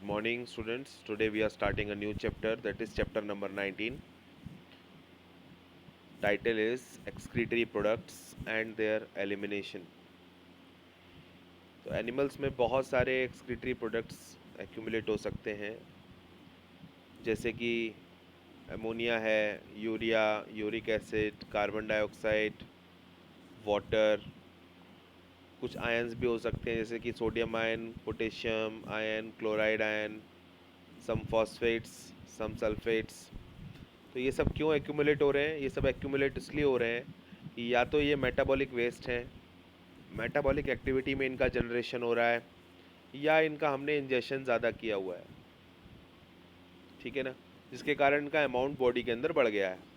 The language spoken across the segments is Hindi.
Good morning, students. Today we are starting a new chapter, that is chapter number 19. Title is Excretory Products and Their Elimination. तो एनिमल्स में बहुत सारे एक्सक्रीटरी प्रोडक्ट्स एक्यूमुलेट हो सकते हैं, जैसे कि अमोनिया है, urea, uric acid, carbon dioxide, water. कुछ आयंस भी हो सकते हैं, जैसे कि sodium ion, potassium ion, chloride ion, some phosphates, some sulphates. तो ये सब क्यों एक्यूमुलेट हो रहे हैं? ये सब एक्यूमुलेट इसलिए हो रहे हैं कि या तो ये मेटाबॉलिक वेस्ट हैं, मेटाबॉलिक एक्टिविटी में इनका जनरेशन हो रहा है, या इनका हमने इंजेक्शन ज़्यादा किया हुआ है, ठीक है ना, जिसके कारण इनका अमाउंट बॉडी के अंदर बढ़ गया है।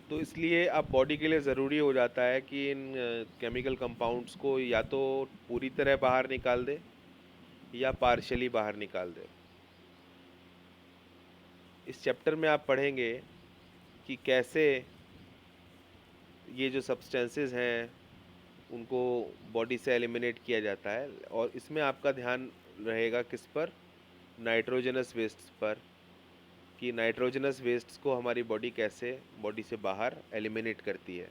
तो इसलिए अब बॉडी के लिए ज़रूरी हो जाता है कि इन केमिकल कंपाउंड्स को या तो पूरी तरह बाहर निकाल दे या पार्शियली बाहर निकाल दे। इस चैप्टर में आप पढ़ेंगे कि कैसे ये जो सब्सटेंसेस हैं उनको बॉडी से एलिमिनेट किया जाता है, और इसमें आपका ध्यान रहेगा किस पर? नाइट्रोजनस वेस्ट्स पर, कि नाइट्रोजनस वेस्ट्स को हमारी बॉडी कैसे बॉडी से बाहर एलिमिनेट करती है।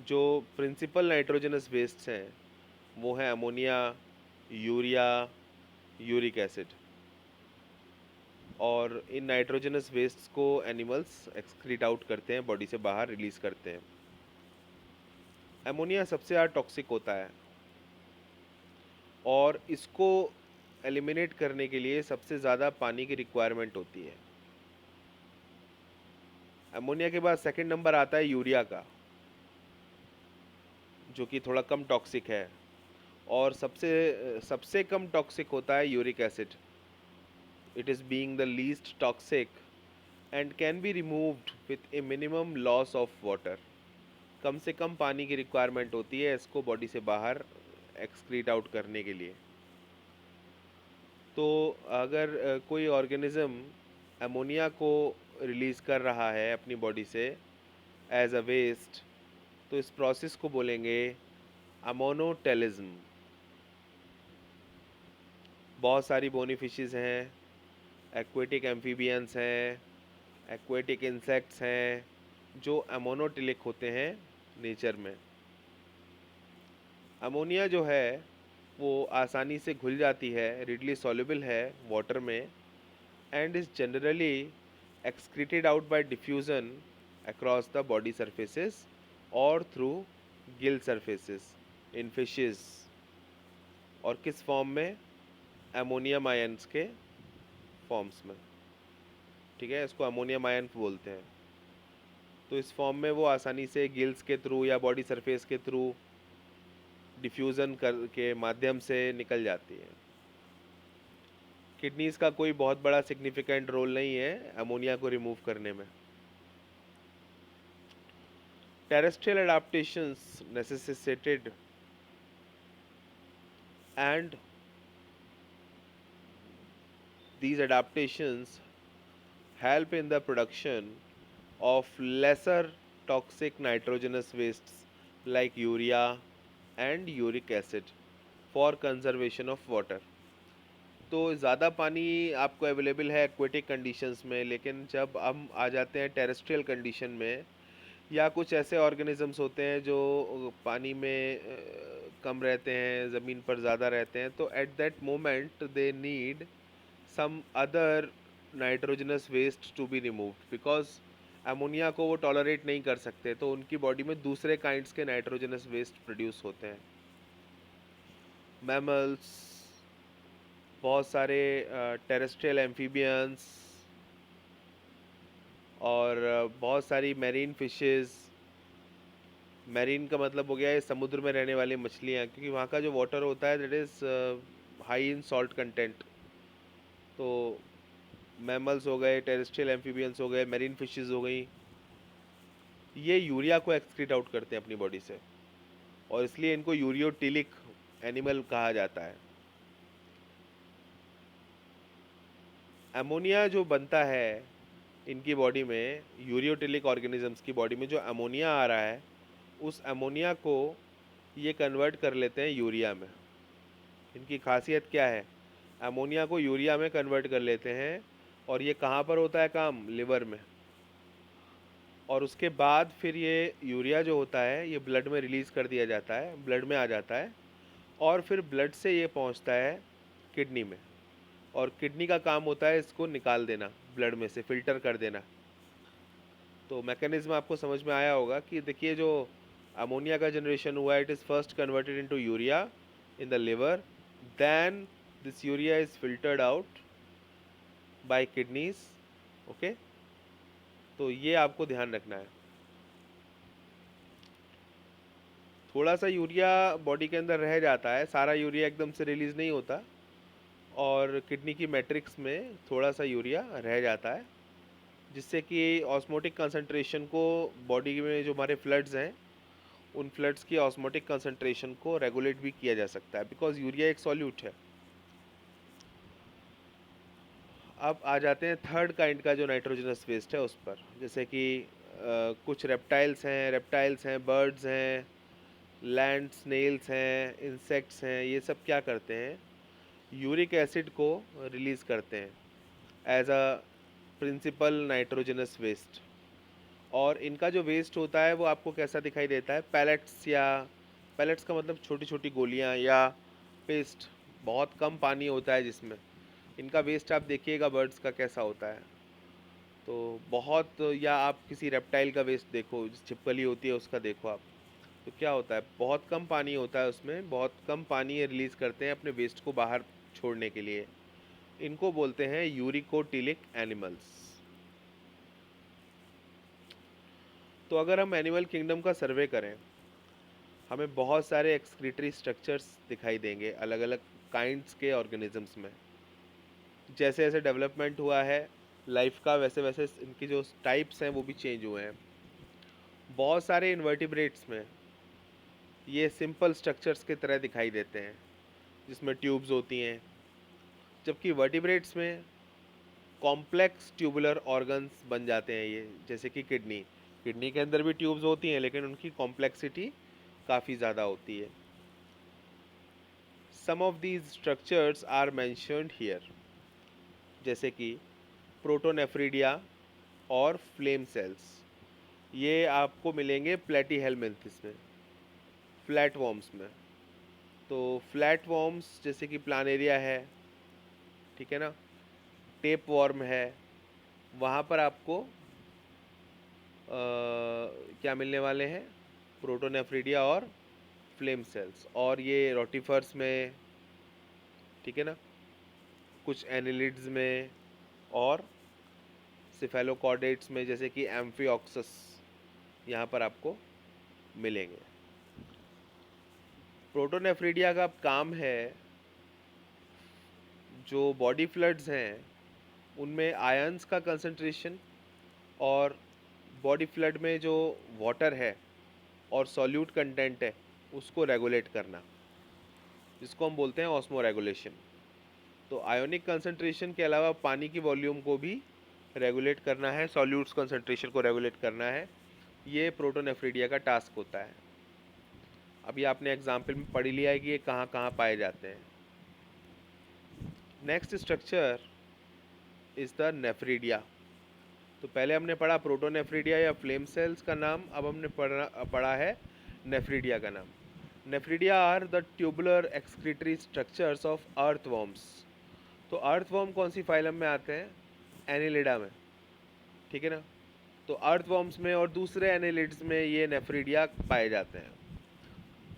जो प्रिंसिपल नाइट्रोजनस वेस्ट्स हैं वो हैं अमोनिया, यूरिया, यूरिक एसिड। और इन नाइट्रोजनस वेस्ट्स को एनिमल्स एक्सक्रीट आउट करते हैं, बॉडी से बाहर रिलीज़ करते हैं। अमोनिया सबसे ज़्यादा टॉक्सिक होता है, और इसको एलिमिनेट करने के लिए सबसे ज़्यादा पानी की रिक्वायरमेंट होती है। अमोनिया के बाद सेकंड नंबर आता है यूरिया का, जो कि थोड़ा कम टॉक्सिक है, और सबसे सबसे कम टॉक्सिक होता है uric acid. It is being the least toxic and can be removed with a minimum loss of water. कम से कम पानी की रिक्वायरमेंट होती है इसको बॉडी से बाहर एक्सक्रीट आउट करने के लिए। तो अगर कोई ऑर्गेनिज्म अमोनिया को रिलीज़ कर रहा है अपनी बॉडी से एज अ वेस्ट, तो इस प्रोसेस को बोलेंगे अमोनोटेलिज्म। बहुत सारी बोनी फिशेस हैं, एक्वेटिक एम्फीबियंस हैं, एक्वेटिक इंसेक्ट्स हैं, जो अमोनोटिलिक होते हैं नेचर में। अमोनिया जो है वो आसानी से घुल जाती है, रिडली सॉल्युबल है वाटर में, and is generally excreted out by diffusion across the body surfaces or through gill surfaces in fishes। और किस फॉर्म में? अमोनियम आयन्स के फॉर्म्स में, ठीक है, इसको अमोनियम आयन बोलते हैं। तो इस फॉर्म में वो आसानी से गिल्स के थ्रू या बॉडी सरफेस के थ्रू डिफ्यूज़न कर के माध्यम से निकल जाती है। किडनीज़ का कोई बहुत बड़ा सिग्निफिकेंट रोल नहीं है अमोनिया को रिमूव करने में। Terrestrial adaptations necessitated and these adaptations help in the production of lesser toxic nitrogenous wastes like urea and uric acid for conservation of water। तो ज़्यादा पानी आपको अवेलेबल है एक्वेटिक कंडीशंस में, लेकिन जब हम आ जाते हैं टेरेस्ट्रियल कंडीशन में, या कुछ ऐसे ऑर्गेनिजम्स होते हैं जो पानी में कम रहते हैं, ज़मीन पर ज़्यादा रहते हैं, तो at that moment they need some other nitrogenous waste to be removed, because ammonia को वो टॉलरेट नहीं कर सकते, तो उनकी बॉडी में दूसरे काइंड्स के नाइट्रोजनस वेस्ट प्रोड्यूस होते हैं। मैमल्स, बहुत सारे टेरेस्ट्रियल एम्फीबियंस, और बहुत सारी मैरीन फिशेस। मैरीन का मतलब हो गया है समुद्र में रहने वाली मछलियाँ, क्योंकि वहाँ का जो वाटर होता है that is high in salt content. तो मैमल्स हो गए, टेरेस्ट्रियल एम्फीबियंस हो गए, मैरीन फिशेस हो गई, ये यूरिया को एक्सक्रीट आउट करते हैं अपनी बॉडी से, और इसलिए इनको यूरियोटिलिक एनिमल कहा जाता है। अमोनिया जो बनता है इनकी बॉडी में, यूरियोटिलिक ऑर्गेनिजम्स की बॉडी में जो अमोनिया आ रहा है, उस अमोनिया को ये कन्वर्ट कर लेते हैं यूरिया में। इनकी खासियत क्या है? अमोनिया को यूरिया में कन्वर्ट कर लेते हैं, और ये कहाँ पर होता है काम? लिवर में। और उसके बाद फिर ये यूरिया जो होता है ये ब्लड में रिलीज़ कर दिया जाता है, ब्लड में आ जाता है, और फिर ब्लड से ये पहुंचता है किडनी में। और किडनी का काम होता है इसको निकाल देना, ब्लड में से फिल्टर कर देना। तो मैकेनिज्म आपको समझ में आया होगा कि देखिए, जो अमोनिया का जनरेशन हुआ, it is first converted into urea in the liver, then this urea is filtered out by kidneys. Okay, तो ये आपको ध्यान रखना है। थोड़ा सा यूरिया बॉडी के अंदर रह जाता है, सारा यूरिया एकदम से रिलीज़ नहीं होता, और किडनी की मैट्रिक्स में थोड़ा सा यूरिया रह जाता है, जिससे कि ऑस्मोटिक कंसंट्रेशन को, बॉडी में जो हमारे फ्लड्स हैं उन फ्लड्स की ऑस्मोटिक कंसंट्रेशन को रेगुलेट भी किया जा सकता है, बिकॉज यूरिया एक सॉल्यूट है। अब आ जाते हैं थर्ड काइंड का जो नाइट्रोजनस वेस्ट है उस पर। जैसे कि कुछ रेप्टाइल्स हैं, बर्ड्स हैं, लैंड स्नेल्स हैं, इंसेक्ट्स हैं, ये सब क्या करते हैं? यूरिक एसिड को रिलीज़ करते हैं as a principal nitrogenous waste. और इनका जो वेस्ट होता है वो आपको कैसा दिखाई देता है? पैलेट्स, या पैलेट्स का मतलब छोटी छोटी गोलियां या पेस्ट, बहुत कम पानी होता है जिसमें। इनका वेस्ट आप देखिएगा बर्ड्स का कैसा होता है, तो बहुत, या आप किसी रेप्टाइल का वेस्ट देखो, जो छिपकली होती है उसका देखो आप, तो क्या होता है? बहुत कम पानी होता है उसमें, बहुत कम पानी ये रिलीज़ करते हैं अपने वेस्ट को बाहर छोड़ने के लिए। इनको बोलते हैं यूरिकोटिलिक एनिमल्स। तो अगर हम एनिमल किंगडम का सर्वे करें, हमें बहुत सारे एक्सक्रीटरी स्ट्रक्चर्स दिखाई देंगे अलग अलग काइंड्स के ऑर्गेनिजम्स में। जैसे जैसे डेवलपमेंट हुआ है लाइफ का, वैसे वैसे इनकी जो टाइप्स हैं वो भी चेंज हुए हैं। बहुत सारे इन्वर्टिब्रेट्स में ये सिंपल स्ट्रक्चर्स की तरह दिखाई देते हैं, जिसमें ट्यूब्स होती हैं, जबकि वर्टिब्रेट्स में कॉम्प्लेक्स ट्यूबुलर ऑर्गन्स बन जाते हैं ये। जैसे कि किडनी, किडनी के अंदर भी ट्यूब्स होती हैं, लेकिन उनकी कॉम्प्लेक्सिटी काफ़ी ज़्यादा होती है। Some of these structures are mentioned here, जैसे कि प्रोटोनेफ्रिडिया और फ्लेम सेल्स। ये आपको मिलेंगे प्लेटी हेलमिंथस में, फ्लैट वॉर्म्स में। तो फ्लैट वॉर्म्स जैसे कि प्लानेरिया है, ठीक है ना, टेप वॉर्म है, वहाँ पर आपको क्या मिलने वाले हैं? प्रोटोनेफ्रिडिया और फ्लेम सेल्स। और ये रोटिफर्स में, ठीक है ना, कुछ एनिलिड्स में, और सिफेलोकॉर्डेट्स में जैसे कि एम्फिऑक्सस, यहाँ पर आपको मिलेंगे। प्रोटोनेफ्रिडिया का काम है, जो बॉडी फ्लड्स हैं उनमें आयंस का कंसंट्रेशन, और बॉडी फ्लड में जो वाटर है और सॉल्यूट कंटेंट है उसको रेगुलेट करना, जिसको हम बोलते हैं ऑस्मो रेगुलेशन। तो आयोनिक कंसंट्रेशन के अलावा पानी की वॉल्यूम को भी रेगुलेट करना है, सॉल्यूट्स कंसंट्रेशन को रेगुलेट करना है, ये प्रोटोनेफ्रिडिया का टास्क होता है। अभी आपने एग्जाम्पल में पढ़ लिया है कि ये कहाँ कहाँ पाए जाते हैं। Next structure is the nephridia. तो पहले हमने पढ़ा प्रोटोनेफ्रिडिया या फ्लेम सेल्स का नाम, अब हमने पढ़ा है नेफ्रिडिया का नाम। Nephridia are the tubular excretory structures of earthworms. तो अर्थवॉर्म कौन सी फाइलम में आते हैं? एनिलिडा में, ठीक है ना। तो अर्थवॉर्म्स में और दूसरे एनिलिड्स में ये नेफ्रिडिया पाए जाते हैं।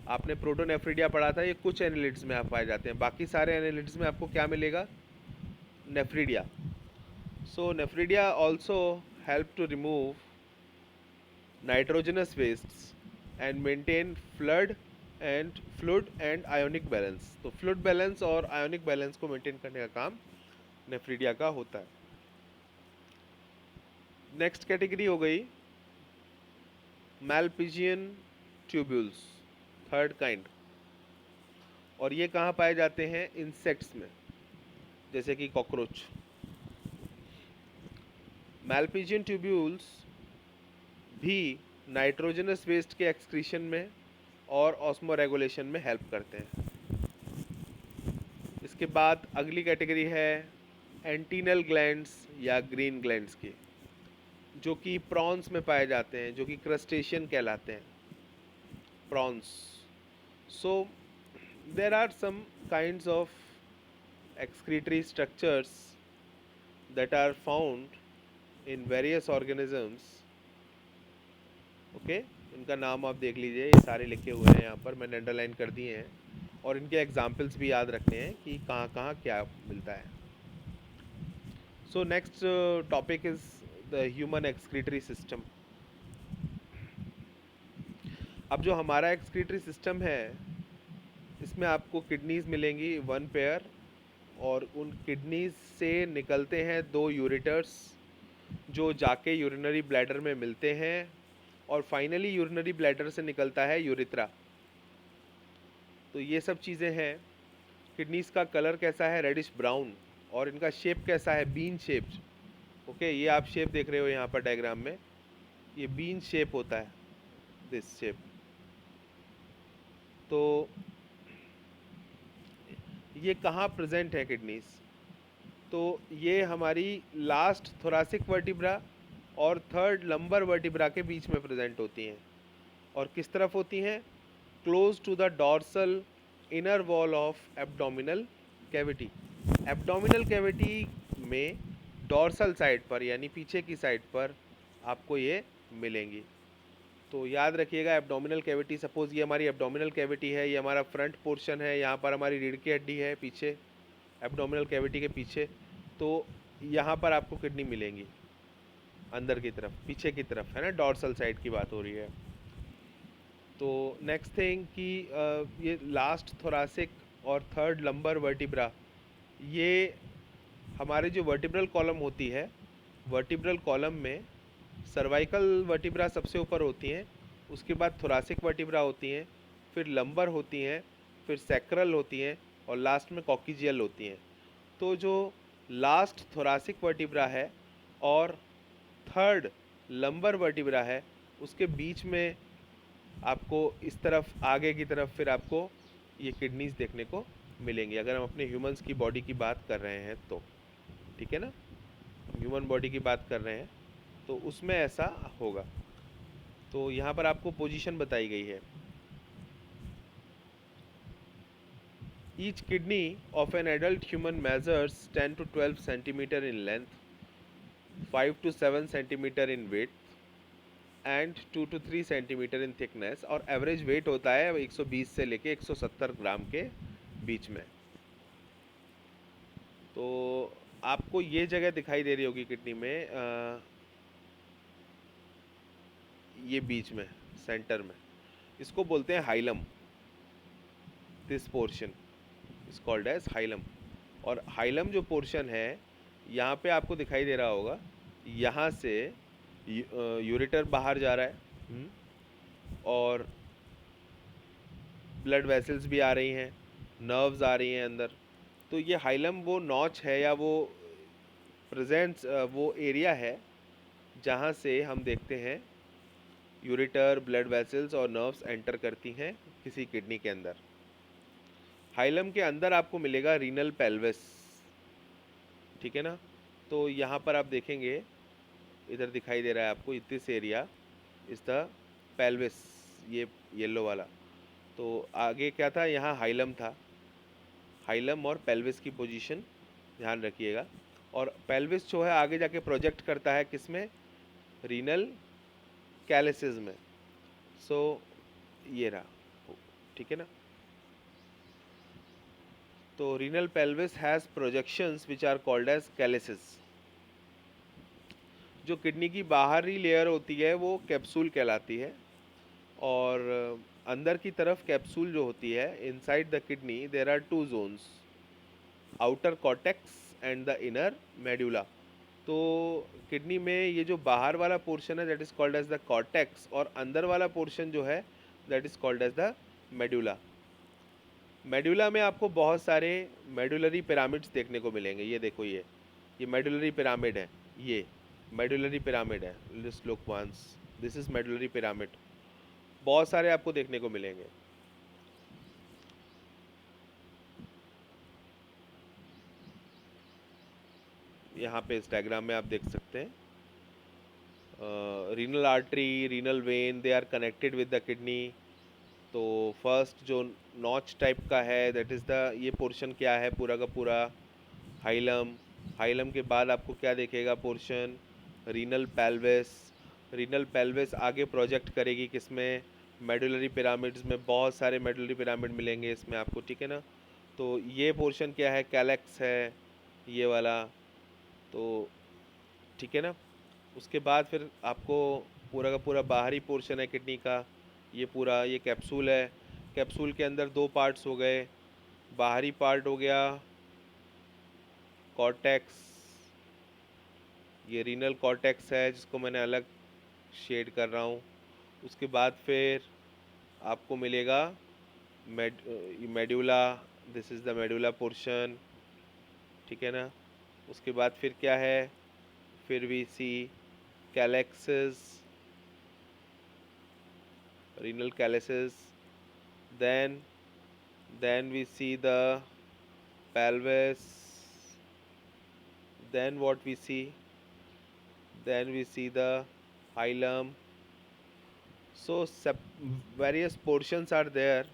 आपने प्रोटोनेफ्रिडिया पढ़ा था, ये कुछ एनिलिड्स में आप पाए जाते हैं, बाकी सारे एनिलिड्स में आपको क्या मिलेगा? Nephridia. So nephridia also help to remove nitrogenous wastes and maintain fluid and ionic balance. तो fluid balance और ionic balance को maintain करने का काम नेफ्रिडिया का होता है। नेक्स्ट कैटेगरी हो गई मैलपिजियन ट्यूब्यूल्स, थर्ड काइंड। और ये कहाँ पाए जाते हैं? इंसेक्ट्स में, जैसे कि कॉकरोच। मैलपिजियन ट्यूब्यूल्स भी नाइट्रोजनस वेस्ट के एक्सक्रीशन में और ऑस्मो रेगुलेशन में हेल्प करते हैं। उसके बाद अगली कैटेगरी है एंटीनल ग्लैंड्स या ग्रीन ग्लैंड्स की, जो कि प्रॉन्स में पाए जाते हैं, जो कि क्रस्टेशियन कहलाते हैं, prawns. So there are some kinds of excretory structures that are found in various organisms. Okay, इनका नाम आप देख लीजिए, ये सारे लिखे हुए हैं यहाँ पर, मैंने अंडरलाइन कर दिए हैं, और इनके एग्जाम्पल्स भी याद रखने हैं कि कहाँ कहाँ क्या मिलता है. So next topic is the human excretory system. अब जो हमारा एक्सक्रीटरी सिस्टम है, इसमें आपको किडनीज मिलेंगी 1 पेयर, और उन किडनीज से निकलते हैं 2 यूरेटर्स जो जाके यूरिनरी ब्लैडर में मिलते हैं, और फाइनली यूरिनरी ब्लैडर से निकलता है यूरिथ्रा. तो ये सब चीज़ें हैं. किडनीज का कलर कैसा है? Reddish brown. और इनका शेप कैसा है? Bean shaped. ओके, ये आप शेप देख रहे हो यहाँ पर डायग्राम में, ये बीन शेप होता है, दिस शेप. तो ये कहाँ प्रेजेंट है किडनीज? तो ये हमारी लास्ट थोरासिक वर्टिब्रा और थर्ड लंबर वर्टिब्रा के बीच में प्रेजेंट होती हैं. और किस तरफ होती हैं? Close to the dorsal inner wall of abdominal cavity. Abdominal cavity में डॉर्सल साइड पर, यानी पीछे की साइड पर आपको ये मिलेंगी. तो याद रखिएगा, एब्डोमिनल कैविटी, सपोज ये हमारी एब्डोमिनल कैविटी है, ये हमारा फ्रंट पोर्शन है, यहाँ पर हमारी रीढ़ की हड्डी है पीछे, एब्डोमिनल कैविटी के पीछे. तो यहाँ पर आपको किडनी मिलेंगी अंदर की तरफ, पीछे की तरफ, है ना, डॉर्सल साइड की बात हो रही है. तो नेक्स्ट थिंग कि ये लास्ट थोरासिक और थर्ड लंबर वर्टिब्रा, ये हमारे जो वर्टिब्रल कॉलम होती है, वर्टिब्रल कॉलम में सर्वाइकल वर्टिब्रा सबसे ऊपर होती हैं, उसके बाद थोरासिक वर्टिब्रा होती हैं, फिर लंबर होती हैं, फिर सैक्रल होती हैं, और लास्ट में कॉक्सियल होती हैं. तो जो लास्ट थोरासिक वर्टिब्रा है और थर्ड लंबर वर्टिब्रा है, उसके बीच में आपको इस तरफ आगे की तरफ फिर आपको ये किडनीज देखने को मिलेंगी, अगर हम अपने ह्यूमंस की बॉडी की बात कर रहे हैं तो. ठीक है ना, ह्यूमन बॉडी की बात कर रहे हैं तो उसमें ऐसा होगा. तो यहाँ पर आपको पोजीशन बताई गई है. Each kidney of an adult human measures 10 to 12 centimetre in length, 5 to 7 centimetre in weight and 2 to 3 centimetre in thickness. और एवरेज वेट होता है 120 से लेके 170 ग्राम के बीच में. तो आपको ये जगह दिखाई दे रही होगी किडनी में, ये बीच में सेंटर में, इसको बोलते हैं hilum. This portion is called as hilum. और हाइलम जो पोर्शन है, यहाँ पे आपको दिखाई दे रहा होगा, यहाँ से यूरेटर बाहर जा रहा है, और ब्लड वेसल्स भी आ रही हैं, नर्व्स आ रही हैं अंदर. तो ये हाइलम वो नॉच है, या वो प्रेजेंट्स, वो एरिया है जहाँ से हम देखते हैं यूरेटर, ब्लड वेसल्स और नर्व्स एंटर करती हैं किसी किडनी के अंदर. हाइलम के अंदर आपको मिलेगा रीनल पेल्विस. ठीक है ना. तो यहाँ पर आप देखेंगे, इधर दिखाई दे रहा है आपको, this area is the pelvis, ये येलो वाला. तो आगे क्या था? यहाँ हाइलम था. हाइलम और पेल्विस की पोजीशन ध्यान रखिएगा. और पेल्विस जो है आगे जाके प्रोजेक्ट करता है किसमें? रीनल कैलिसिस में. सो ये रहा. ठीक है ना. तो renal pelvis has projections which are called as calyces. जो किडनी की बाहरी लेयर होती है वो कैप्सूल कहलाती है, और अंदर की तरफ कैप्सूल जो होती है, inside the kidney there are 2 zones, outer cortex and the inner medulla. तो किडनी में ये जो बाहर वाला पोर्शन है that is called as the cortex, और अंदर वाला पोर्शन जो है that is called as the medulla. Medulla में आपको बहुत सारे मेडुलरी पिरामिड्स देखने को मिलेंगे. ये देखो, ये मेडुलरी पिरामिड है, ये मेडुलरी पिरामिड है. Let's look once, this is medullary pyramid. बहुत सारे आपको देखने को मिलेंगे. यहाँ पे इस डायग्राम में आप देख सकते हैं, renal artery, renal vein, they are connected with the kidney. तो फर्स्ट जो नॉच टाइप का है, दैट इज़ द, ये पोर्शन क्या है पूरा का पूरा, हाइलम। हाइलम के बाद आपको क्या देखेगा portion, renal pelvis. Renal pelvis आगे प्रोजेक्ट करेगी किसमें, मेडुलरी पिरामिड्स में, बहुत सारे मेडुलरी पिरामिड मिलेंगे इसमें आपको, ठीक है ना। तो ये पोर्शन क्या है, कैलेक्स है ये वाला, तो ठीक है ना। उसके बाद फिर आपको पूरा का पूरा बाहरी पोर्शन है किडनी का, ये पूरा ये कैप्सूल है। कैप्सूल के अंदर दो पार्ट्स हो गए, बाहरी पार्ट हो गया कॉर्टेक्स, ये रीनल कॉर्टेक्स है जिसको मैंने अलग शेड कर रहा हूँ। उसके बाद फिर आपको मिलेगा medulla, this is the medulla portion, ठीक है ना। उसके बाद फिर क्या है, फिर we see calyces, renal calyces, then then we see the pelvis, then what we see, then we see the hilum. So various portions are there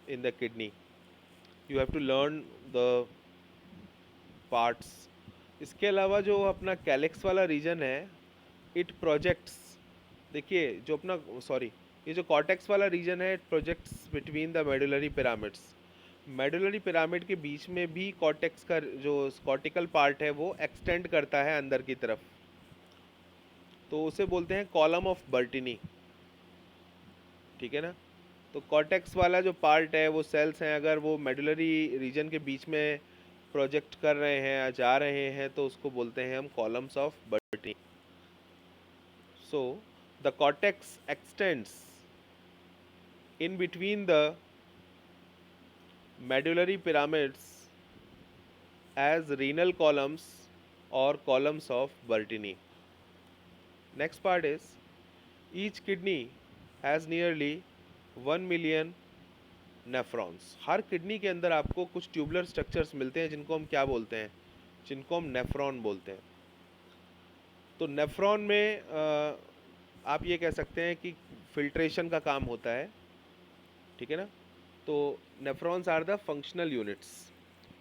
in the kidney, you have to learn the parts. इसके अलावा जो अपना कैलेक्स वाला रीजन है, इट प्रोजेक्ट्स, देखिए जो अपना, सॉरी, ये जो कॉर्टेक्स वाला रीजन है, it projects between the medullary pyramids. Medullary pyramid के बीच में भी कॉर्टेक्स का जो कॉर्टिकल पार्ट है वो एक्सटेंड करता है अंदर की तरफ, तो उसे बोलते हैं कॉलम ऑफ बर्टिनी, ठीक है ना। तो कॉर्टेक्स वाला जो पार्ट है, वो सेल्स हैं, अगर वो मेडुलरी रीजन के बीच में प्रोजेक्ट कर रहे हैं या जा रहे हैं तो उसको बोलते हैं हम columns of Bertini. So the cortex x tends in between the medullary pyramids as renal columns or columns of Bertini. Next part is, each kidney has nearly 1 million nephrons. Her kidney के अंदर आपको कुछ ट्यूबुलर स्ट्रक्चर्स मिलते हैं जिनको हम क्या बोलते हैं, जिनको हम नेफ्रॉन बोलते हैं। तो नेफ्रॉन में आप ये कह सकते हैं कि फिल्ट्रेशन का काम होता है, ठीक है ना। तो nephrons are the functional units,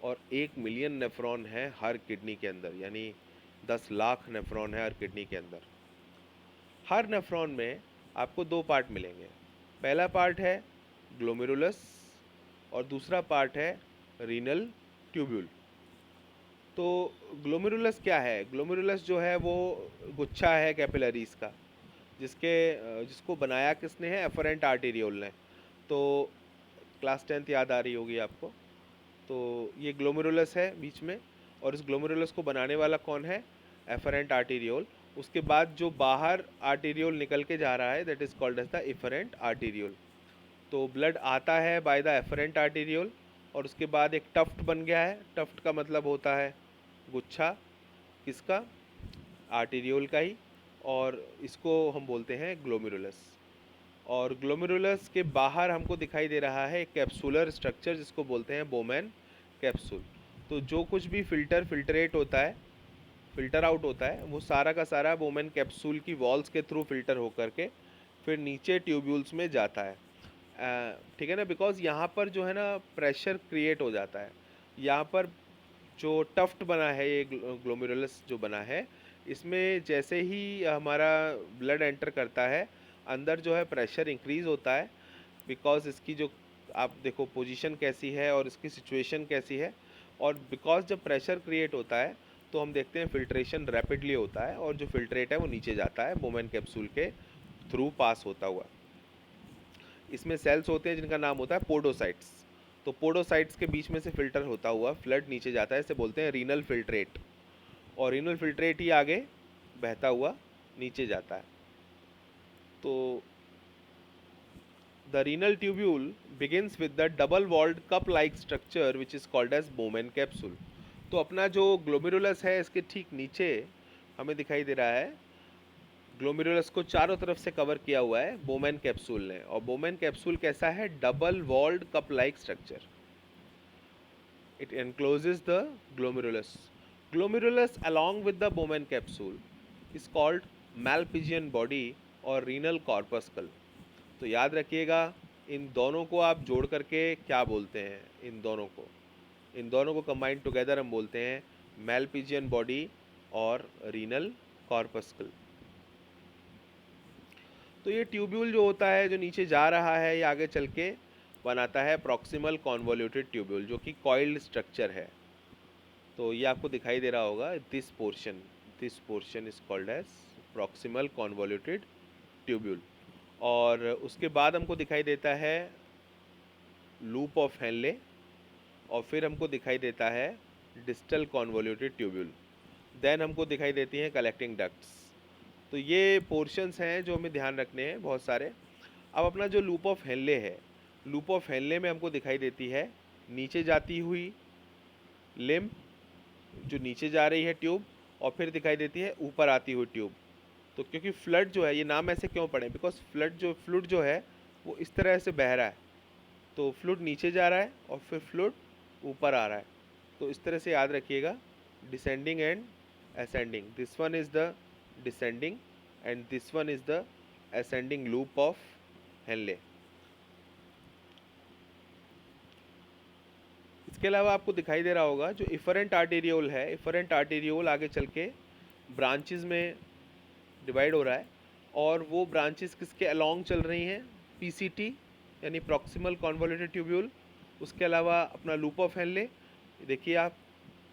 और 1 मिलियन नेफ्रॉन है हर किडनी के अंदर, यानी 10 लाख नेफ्रॉन है हर किडनी के अंदर। हर नेफ्रॉन में आपको दो पार्ट मिलेंगे, पहला पार्ट है ग्लोमेरुलस और दूसरा पार्ट है रीनल ट्यूब्यूल। तो ग्लोमेरुलस क्या है, ग्लोमेरुलस जो है वो गुच्छा है कैपिलरीज का, जिसको बनाया किसने है, एफरेंट आर्टेरियोल ने। तो क्लास 10th याद आ रही होगी आपको। तो ये ग्लोमेरुलस है बीच में, और इस ग्लोमेरुलस को बनाने वाला कौन है, एफरेंट आर्टेरियोल। उसके बाद जो बाहर आर्टेरियोल निकल के जा रहा है, that is called as the efferent arteriole. तो ब्लड आता है बाय द एफरेंट आर्टेरियोल, और उसके बाद एक टफ्ट बन गया है। टफ्ट का मतलब होता है गुच्छा, किसका, आर्टेरियोल का ही, और इसको हम बोलते हैं ग्लोमेरुलस। और ग्लोमेरुलस के बाहर हमको दिखाई दे रहा है एक कैप्सूलर स्ट्रक्चर जिसको बोलते हैं बोमेन कैप्सूल। तो जो कुछ भी फिल्ट्रेट होता है, फिल्टर आउट होता है, वो सारा का सारा बोमेन कैप्सूल की वॉल्स के थ्रू फिल्टर होकर के फिर नीचे ट्यूब्यूल्स में जाता है, ठीक है ना। बिकॉज यहाँ पर जो है ना प्रेशर क्रिएट हो जाता है, यहाँ पर जो टफ्ट बना है, ये ग्लोमेरुलस जो बना है, इसमें जैसे ही हमारा ब्लड एंटर करता है, अंदर जो है प्रेशर इंक्रीज़ होता है, बिकॉज इसकी जो आप देखो पोजीशन कैसी है और इसकी सिचुएशन कैसी है। और बिकॉज जब प्रेशर क्रिएट होता है तो हम देखते हैं फिल्ट्रेशन रैपिडली होता है, और जो फिल्ट्रेट है वो नीचे जाता है बोमेन कैप्सूल के थ्रू पास होता हुआ। इसमें सेल्स होते हैं जिनका नाम होता है पोडोसाइट्स। तो पोडोसाइट्स के बीच में से फिल्टर होता हुआ फ्लड नीचे जाता है, इसे बोलते हैं रीनल फिल्ट्रेट, और रीनल फिल्ट्रेट ही आगे बहता हुआ नीचे जाता है। तो the renal tubule begins with the double walled cup like structure which is called as Bowman capsule. तो अपना जो ग्लोमेरुलस है, इसके ठीक नीचे हमें दिखाई दे रहा है, ग्लोमेरुलस को चारों तरफ से कवर किया हुआ है बोमेन कैप्सूल ने। और बोमेन कैप्सूल कैसा है, double walled cup like structure, it encloses the glomerulus. Glomerulus along with the Bowman capsule is called Malpighian body और renal corpuscle. तो याद रखिएगा, इन दोनों को आप जोड़ करके क्या बोलते हैं? इन दोनों को कंबाइन टुगेदर हम बोलते हैं Malpighian body और renal corpuscle. तो ये ट्यूब्यूल जो होता है, जो नीचे जा रहा है, ये आगे चल के बनाता है प्रॉक्सिमल कॉन्वोल्यूटेड ट्यूब्यूल, जो कि कॉइल्ड स्ट्रक्चर है. तो ये आपको दिखाई दे रहा होगा, this portion is called as proximal convoluted tubule. और उसके बाद हमको दिखाई देता है लूप ऑफ हेनले, और फिर हमको दिखाई देता है डिस्टल कॉन्वोल्यूटेड ट्यूब्यूल. देन हमको दिखाई देती हैं कलेक्टिंग डक्ट्स. तो ये पोर्शंस हैं जो हमें ध्यान रखने हैं बहुत सारे. अब अपना जो लूप ऑफ हेनले है, लूप ऑफ हेनले में हमको दिखाई देती है नीचे जाती हुई लिम्ब, जो नीचे जा रही है ट्यूब, और फिर दिखाई देती है ऊपर आती हुई ट्यूब. तो क्योंकि फ्लड जो है, ये नाम ऐसे क्यों पड़े? बिकॉज फ्लूड जो है वो इस तरह से बह रहा है. तो फ्लूड नीचे जा रहा है और फिर फ्लूड ऊपर आ रहा है. तो इस तरह से याद रखिएगा, descending and ascending. This one is the descending and this one is the ascending loop of Henley. इसके अलावा आपको दिखाई दे रहा होगा जो इफरेंट आर्टेरियोल है, इफरेंट आर्टेरियोल आगे चल के ब्रांचेस में डिवाइड हो रहा है, और वो ब्रांचेस किसके अलोंग चल रही हैं? पीसीटी यानी प्रॉक्सिमल कॉन्वोल्यूटेड ट्यूब्यूल. उसके अलावा अपना लूप ऑफ हेनले. देखिए आप,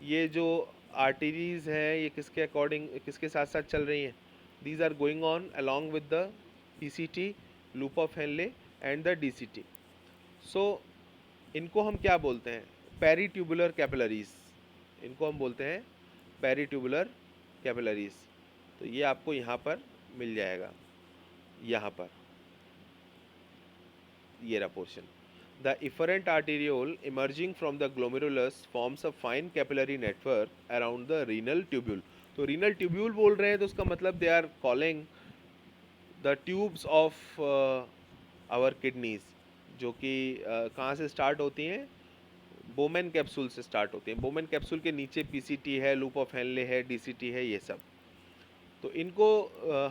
ये जो आर्टरीज हैं ये किसके अकॉर्डिंग, किसके साथ साथ चल रही हैं? These are going on along with the PCT, loop of Henle and the DCT. So इनको हम क्या बोलते हैं? Peritubular capillaries. इनको हम बोलते हैं पेरीट्यूबुलर कैपिलरीज. तो ये आपको यहाँ पर मिल जाएगा, यहाँ पर ये रहा portion. The efferent arteriole emerging from the glomerulus forms a fine capillary network around the renal tubule. तो रीनल ट्यूब्यूल बोल रहे हैं तो उसका मतलब they are calling the tubes of our kidneys, जो कि कहाँ से स्टार्ट होती हैं? बोमेन कैप्सूल से स्टार्ट होती हैं. बोमेन कैप्सूल के नीचे पीसीटी है, लूप ऑफ हेनले है, डीसीटी है, ये सब. तो इनको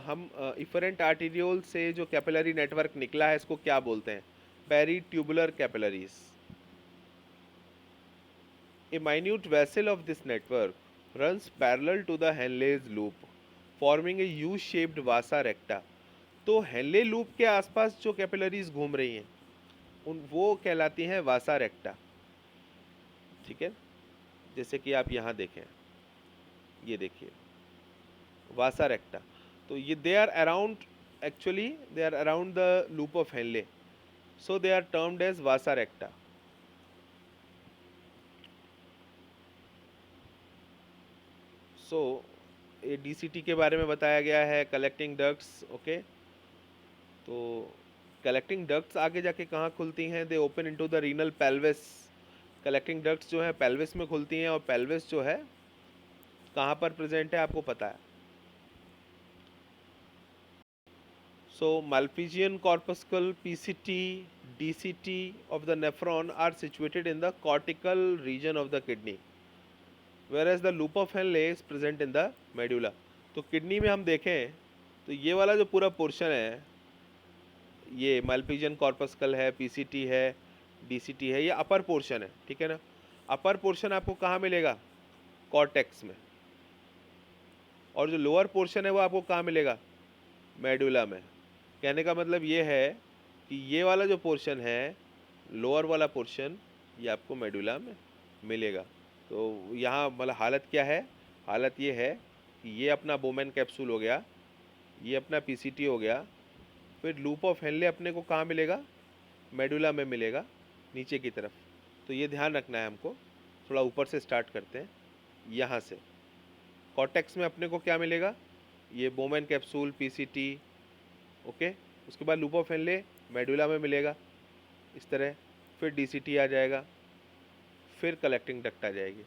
हम इफरेंट आर्टेरियोल से जो कैपिलरी नेटवर्क निकला है, इसको क्या बोलते हैं? Peritubular capillaries. A minute vessel of this network runs parallel to the Henle's loop, forming a U-shaped vasa recta. तो हेनले लूप के आसपास जो कैपिलरीज घूम रही हैं, वो कहलाती हैं वासा रेक्टा. ठीक है, जैसे कि आप यहाँ देखें, ये देखिए वासा रेक्टा. तो ये they are around, actually they are around the loop of Henle, so they are termed as vasa recta. सो ये डीसीटी के बारे में बताया गया है, कलेक्टिंग डक्ट्स. ओके, तो कलेक्टिंग डक्ट्स आगे जाके कहाँ खुलती हैं? They open into the renal pelvis. Collecting ducts जो है पेल्विस में खुलती हैं, और पेल्विस जो है कहाँ पर प्रेजेंट है आपको पता है? So Malpighian corpuscle, PCT, DCT of the nephron are situated in the cortical region of the kidney, whereas the loop of Henle is present in the medulla. तो किडनी में हम देखें तो ये वाला जो पूरा पोर्शन है, ये Malpighian corpuscle है, PCT है, DCT है, ये अपर पोर्शन है. ठीक है ना? अपर पोर्शन आपको कहाँ मिलेगा? कॉर्टेक्स में. और जो लोअर पोर्शन है वो आपको कहाँ मिलेगा? मेडुला में. कहने का मतलब ये है कि ये वाला जो पोर्शन है, लोअर वाला पोर्शन, ये आपको मेडुला में मिलेगा. तो यहाँ मतलब हालत क्या है? हालत ये है कि ये अपना बोमेन कैप्सूल हो गया, ये अपना पीसीटी हो गया, फिर लूप ऑफ हेनले अपने को कहाँ मिलेगा? मेडुला में मिलेगा, नीचे की तरफ. तो ये ध्यान रखना है हमको. थोड़ा ऊपर से स्टार्ट करते हैं, यहाँ से. कॉर्टेक्स में अपने को क्या मिलेगा? ये बोमेन कैप्सूल, पीसीटी. ओके, उसके बाद लूप ऑफ हेनले मेडुला में मिलेगा इस तरह, फिर डीसीटी आ जाएगा, फिर कलेक्टिंग डक्ट आ जाएगी.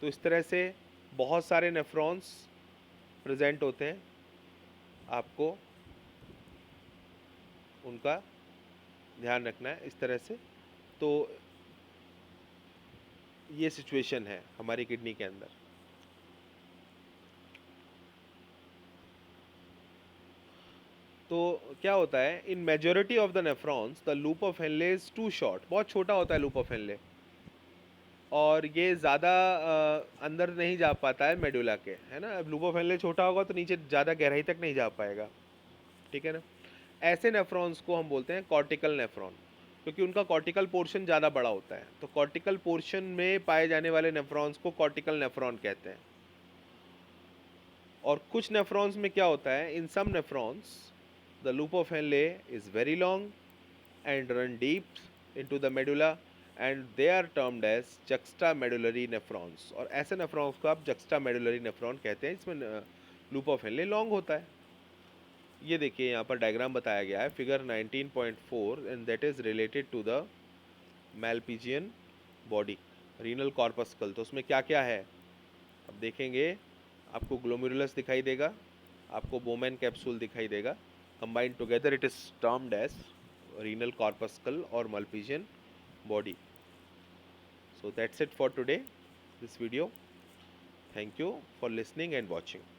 तो इस तरह से बहुत सारे नेफ्रॉन्स प्रेजेंट होते हैं, आपको उनका ध्यान रखना है इस तरह से. तो ये सिचुएशन है हमारी किडनी के अंदर. तो क्या होता है, in majority of the nephrons the loop of Henle is too short, बहुत छोटा होता है लूप ऑफ हेनले, और ये ज़्यादा अंदर नहीं जा पाता है मेडुला के, है ना। अब लूप ऑफ हेनले छोटा होगा तो नीचे ज़्यादा गहराई तक नहीं जा पाएगा, ठीक है ना। ऐसे नेफ्रॉन्स को हम बोलते हैं कॉर्टिकल नेफ्रॉन, क्योंकि उनका कॉर्टिकल पोर्शन ज़्यादा बड़ा होता है, तो कॉर्टिकल पोर्शन में पाए जाने वाले नेफ्रॉन्स को कॉर्टिकल नेफ्रॉन कहते हैं। और कुछ नेफ्रॉन्स में क्या होता है, in some nephrons the loop of Henle is very long and run deep into the medulla, and they are termed as juxtamedullary nephrons, और ऐसे नेफ्रॉन्स को आप juxtamedullary नेफ्रॉन कहते हैं, इसमें लूप ऑफ हेनले लॉन्ग होता है। ये देखिए यहाँ पर डायग्राम बताया गया है, figure 19.4, and that is related to the Malpighian body, renal corpuscle. तो उसमें क्या क्या है अब देखेंगे। आपको ग्लोमेरुलस दिखाई देगा, आपको बोमैन कैप्सूल दिखाई देगा, combined together it is termed as renal corpuscle or Malpighian body. So that's it for today, this video. Thank you for listening and watching.